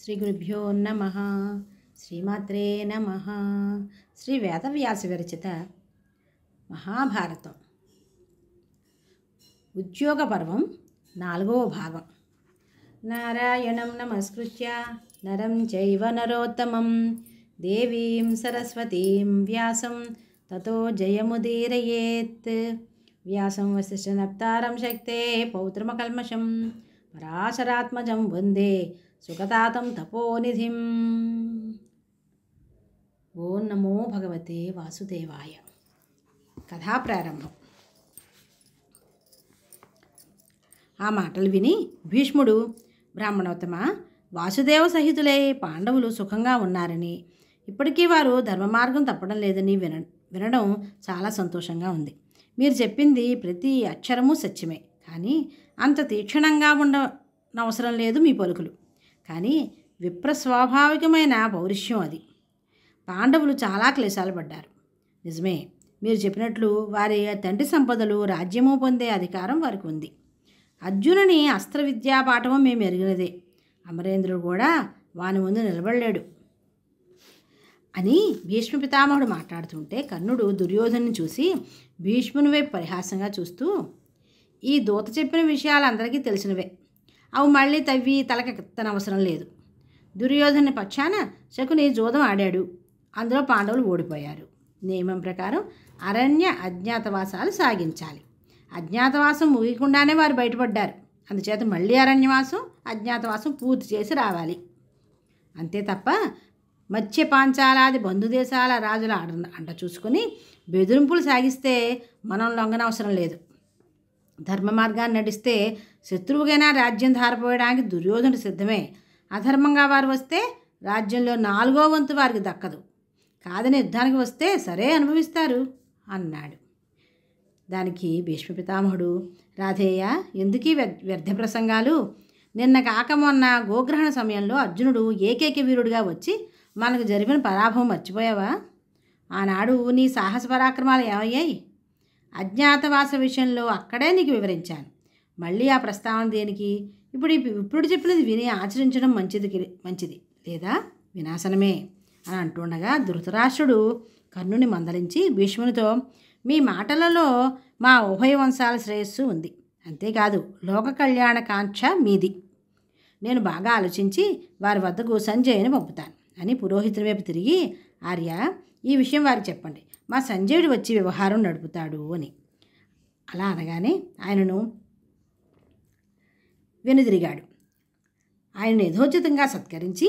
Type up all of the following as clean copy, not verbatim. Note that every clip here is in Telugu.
శ్రీ గురుభ్యో నమ. శ్రీమాత్రే నమ. శ్రీ వేదవ్యాస విరచిత మహాభారతం ఉద్యోగ పర్వం 4వ భాగం. నారాయణం నమస్కృత్య నరం చైవ నరోత్తమం దేవీం సరస్వతీం వ్యాసం తతో జయముదీరయేత్. వ్యాసం వసిష్ఠనప్తారం శక్తే పౌత్రమకల్మషం పరాశరాత్మజం వందే సుగతాతం తపోనిధిం. ఓం నమో భగవతే వాసుదేవాయ. కథా ప్రారంభం. ఆ మాటలు విని భీష్ముడు, బ్రాహ్మణోత్తమ, వాసుదేవ సహితులై పాండవులు సుఖంగా ఉన్నారని, ఇప్పటికీ వారు ధర్మ మార్గం తప్పడం లేదని వినడం చాలా సంతోషంగా ఉంది. మీరు చెప్పింది ప్రతి అక్షరము సత్యమే, కానీ అంత తీక్షణంగా ఉండనవసరం లేదు మీ పలుకులు. కానీ విప్రస్వాభావికమైన పౌరుష్యం అది. పాండవులు చాలా క్లేశాలు పడ్డారు, నిజమే. మీరు చెప్పినట్లు వారి తండ్రి సంపదలు, రాజ్యము పొందే అధికారం వారికి ఉంది. అర్జునుని అస్త్ర విద్యా పాఠము మేము ఎరిగినదే. అమరేంద్రుడు కూడా వాని ముందు నిలబడలేడు అని భీష్మ పితామహుడు మాట్లాడుతుంటే కర్ణుడు దుర్యోధను చూసి భీష్ముని వైపు పరిహాసంగా చూస్తూ, ఈ దూత చెప్పిన విషయాలు అందరికీ తెలిసినవే, అవి మళ్ళీ తవ్వి తలకెత్తనవసరం లేదు. దుర్యోధన పక్షాన శకుని జూదం ఆడాడు, అందులో పాండవులు ఓడిపోయారు. నియమం ప్రకారం అరణ్య అజ్ఞాతవాసాలు సాగించాలి. అజ్ఞాతవాసం ముగియకుండానే వారు బయటపడ్డారు. అందుచేత మళ్ళీ అరణ్యవాసం, అజ్ఞాతవాసం పూర్తి చేసి రావాలి. అంతే తప్ప మత్స్య పాంచాలాది బంధుదేశాల రాజుల అంట చూసుకొని బెదిరింపులు సాగిస్తే మనం లొంగనవసరం లేదు. ధర్మ మార్గాన్ని నడిస్తే శత్రువుగైనా రాజ్యం ధారపోయడానికి దుర్యోధనుడు సిద్ధమే. అధర్మంగా వారు వస్తే రాజ్యంలో 4వ వంతు వారికి దక్కదు. కాదని యుద్ధానికి వస్తే సరే అనుభవిస్తారు అన్నాడు. దానికి భీష్మ పితామహుడు, రాధేయ, ఎందుకీ వ్యర్థ ప్రసంగాలు? నిన్న కాక మొన్న గోగ్రహణ సమయంలో అర్జునుడు ఏకైక వీరుడిగా వచ్చి మనకు జరిపిన పరాభవం మర్చిపోయావా? ఆనాడు నీ సాహస పరాక్రమాలు ఏమయ్యాయి? అజ్ఞాతవాస విషయంలో అక్కడే నీకు వివరించాను. మళ్ళీ ఆ ప్రస్తావన దేనికి? ఇప్పుడు చెప్పినది విని ఆచరించడం మంచిది లేదా వినాశనమే అని అంటుండగా ధృతరాష్ట్రుడు కర్ణుని మందలించి భీష్మునితో, మీ మాటలలో మా ఉభయ వంశాల శ్రేయస్సు ఉంది, అంతేకాదు లోక కళ్యాణ కాంక్ష మీది. నేను బాగా ఆలోచించి వారి వద్దకు సంజయుని పంపుతాను అని పురోహితుని వైపు తిరిగి, ఆర్య, ఈ విషయం వారికి చెప్పండి, మా సంజయుడు వచ్చి వ్యవహారం నడుపుతాడు అని. అలా అనగానే ఆయనను వెనుదిరిగాడు. ఆయనను యథోచితంగా సత్కరించి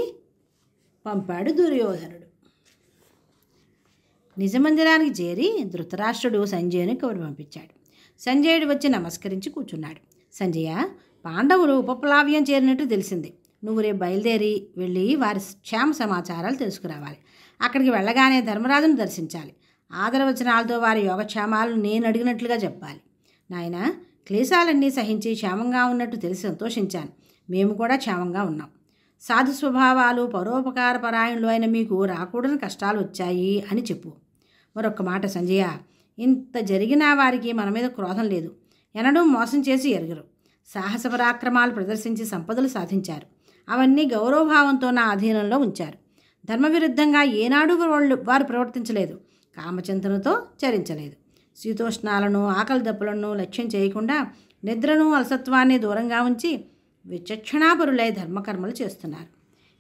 పంపాడు దుర్యోధనుడు. నిజమందిరానికి చేరి ధృతరాష్ట్రుడు సంజయుని కబురు పంపించాడు. సంజయుడు వచ్చి నమస్కరించి కూర్చున్నాడు. సంజయ, పాండవులు ఉపప్లావ్యం చేరినట్టు తెలిసింది. నువ్వు రేపు బయలుదేరి వెళ్ళి వారి క్షేమ సమాచారాలు తెలుసుకురావాలి. అక్కడికి వెళ్ళగానే ధర్మరాజును దర్శించాలి. ఆదరవచనాలతో వారి యోగక్షేమాలు నేను అడిగినట్లుగా చెప్పాలి. నాయన, క్లేశాలన్నీ సహించి క్షేమంగా ఉన్నట్టు తెలిసి సంతోషించాను. మేము కూడా క్షేమంగా ఉన్నాం. సాధు స్వభావాలు, పరోపకార పరాయణులు అయిన మీకు రాకూడని కష్టాలు వచ్చాయి అని చెప్పు. మరొక్క మాట సంజయ, ఇంత జరిగినా వారికి మన మీద క్రోధం లేదు. ఎన్నడూ మోసం చేసి ఎరగరు. సాహస పరాక్రమాలు ప్రదర్శించి సంపదలు సాధించారు. అవన్నీ గౌరవభావంతో నా అధీనంలో ఉంచారు. ధర్మవిరుద్ధంగా ఏనాడు వారు ప్రవర్తించలేదు. కామచింతనతో చరించలేదు. శీతోష్ణాలను, ఆకలి దప్పులను లక్ష్యం చేయకుండా నిద్రను, అలసత్వాన్ని దూరంగా ఉంచి విచక్షణాపరులై ధర్మకర్మలు చేస్తున్నారు.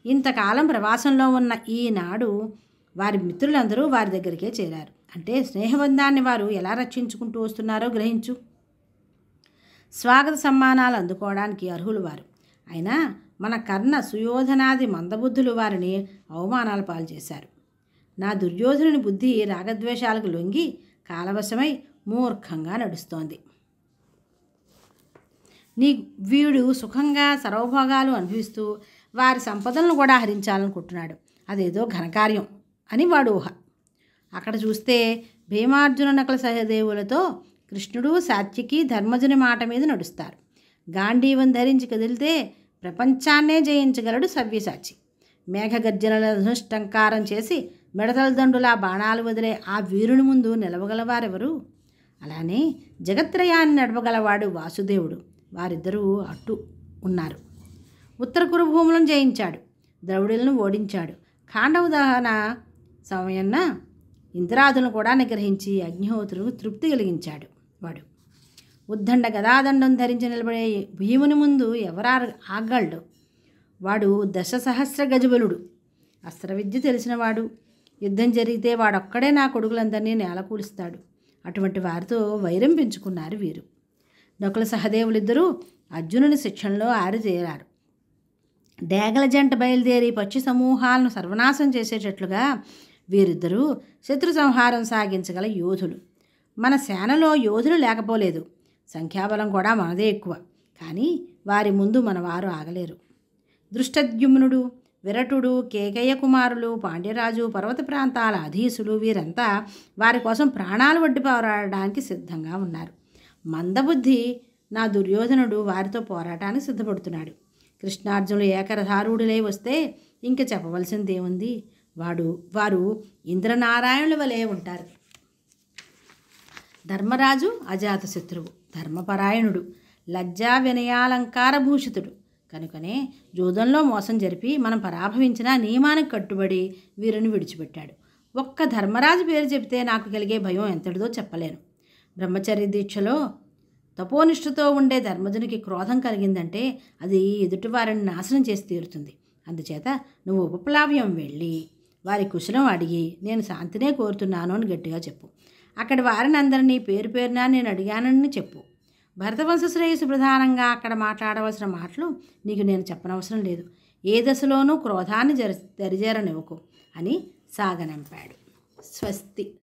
ఇంతకాలం ప్రవాసంలో ఉన్న ఈనాడు వారి మిత్రులందరూ వారి దగ్గరికే చేరారు. అంటే స్నేహబంధాన్ని వారు ఎలా రక్షించుకుంటూ వస్తున్నారో గ్రహించు. స్వాగత సమ్మానాలు అందుకోవడానికి అర్హులు వారు. అయినా మన కర్ణ, సుయోధనాది మందబుద్ధులు వారిని అవమానాల పాలు చేశారు. నా దుర్యోధనుని బుద్ధి రాగద్వేషాలకు లొంగి కాలవశమై మూర్ఖంగా నడుస్తోంది. వీడు సుఖంగా సర్వభోగాలు అనుభవిస్తూ వారి సంపదలను కూడా హరించాలనుకుంటున్నాడు. అదేదో ఘనకార్యం అని వాడు ఊహ. అక్కడ చూస్తే భీమార్జున నకుల సహదేవులతో కృష్ణుడు, సాత్యకి, ధర్మజుని మాట మీద నడుస్తారు. గాంధీవం ధరించి కదిలితే ప్రపంచాన్నే జయించగలడు సవ్యసాచి. మేఘగర్జనల ధనుష్టంకారం చేసి మిడతల దండులా బాణాలు వదిలే ఆ వీరుని ముందు నిలవగలవారెవరు? అలానే జగత్రయాన్ని నడపగలవాడు వాసుదేవుడు. వారిద్దరూ అట్టు ఉన్నారు. ఉత్తర కురుభూములను జయించాడు. ద్రవిడులను ఓడించాడు. ఖాండవ దహన సమయన్న ఇంద్రాదులను కూడా నిగ్రహించి అగ్నిహోత్రులకు తృప్తి కలిగించాడు. వాడు ఉద్దండ గదాదండం ధరించి నిలబడే భీముని ముందు ఎవరు ఆగలడు? వాడు 10,000 గజబలుడు, అస్త్ర విద్య తెలిసినవాడు. యుద్ధం జరిగితే వాడొక్కడే నా కొడుకులందరినీ నేలకూలుస్తాడు. అటువంటి వారితో వైరం పెంచుకున్నారు వీరు. నకుల సహదేవులిద్దరూ అర్జునుని శిక్షణలో ఆరితేరారు. డేగల జంట బయలుదేరి పక్షి సమూహాలను సర్వనాశం చేసేటట్లుగా వీరిద్దరూ శత్రు సంహారం సాగించగల యోధులు. మన సేనలో యోధులు లేకపోలేదు, సంఖ్యాబలం కూడా మనదే ఎక్కువ. కానీ వారి ముందు మనవారు ఆగలేరు. దృష్టద్యుమ్నుడు, విరటుడు, కేకయ్య కుమారులు, పాండ్యరాజు, పర్వత ప్రాంతాల అధీసులు వీరంతా వారి కోసం ప్రాణాలు వడ్డి పోరాడడానికి సిద్ధంగా ఉన్నారు. మందబుద్ధి నా దుర్యోధనుడు వారితో పోరాటానికి సిద్ధపడుతున్నాడు. కృష్ణార్జునులు ఏకరథారూఢులై వస్తే ఇంక చెప్పవలసిందేముంది? వారు ఇంద్రనారాయణుల వలె ఉంటారు. ధర్మరాజు అజాతశత్రువు, ధర్మపరాయణుడు, లజ్జా వినయాలంకార భూషితుడు. కనుకనే జూదంలో మోసం జరిపి మనం పరాభవించిన నియమానికి కట్టుబడి వీరిని విడిచిపెట్టాడు. ఒక్క ధర్మరాజు పేరు చెబితే నాకు కలిగే భయం ఎంతటిదో చెప్పలేను. బ్రహ్మచర్య దీక్షలో తపోనిష్ఠతో ఉండే ధర్మజునికి క్రోధం కలిగిందంటే అది ఎదుటివారిని నాశనం చేసి తీరుతుంది. అందుచేత నువ్వు ఉపప్లావ్యం వెళ్ళి వారి కుశలం అడిగి నేను శాంతినే కోరుతున్నాను అని గట్టిగా చెప్పు. అక్కడి వారిని అందరినీ పేరు పేరున నేను అడిగానని చెప్పు. భరతవంశ శ్రేయస్సు ప్రధానంగా అక్కడ మాట్లాడవలసిన మాటలు నీకు నేను చెప్పనవసరం లేదు. ఏ దశలోనూ క్రోధాన్ని దరిజేరనివ్వకు అని సాగనంపాడు. స్వస్తి.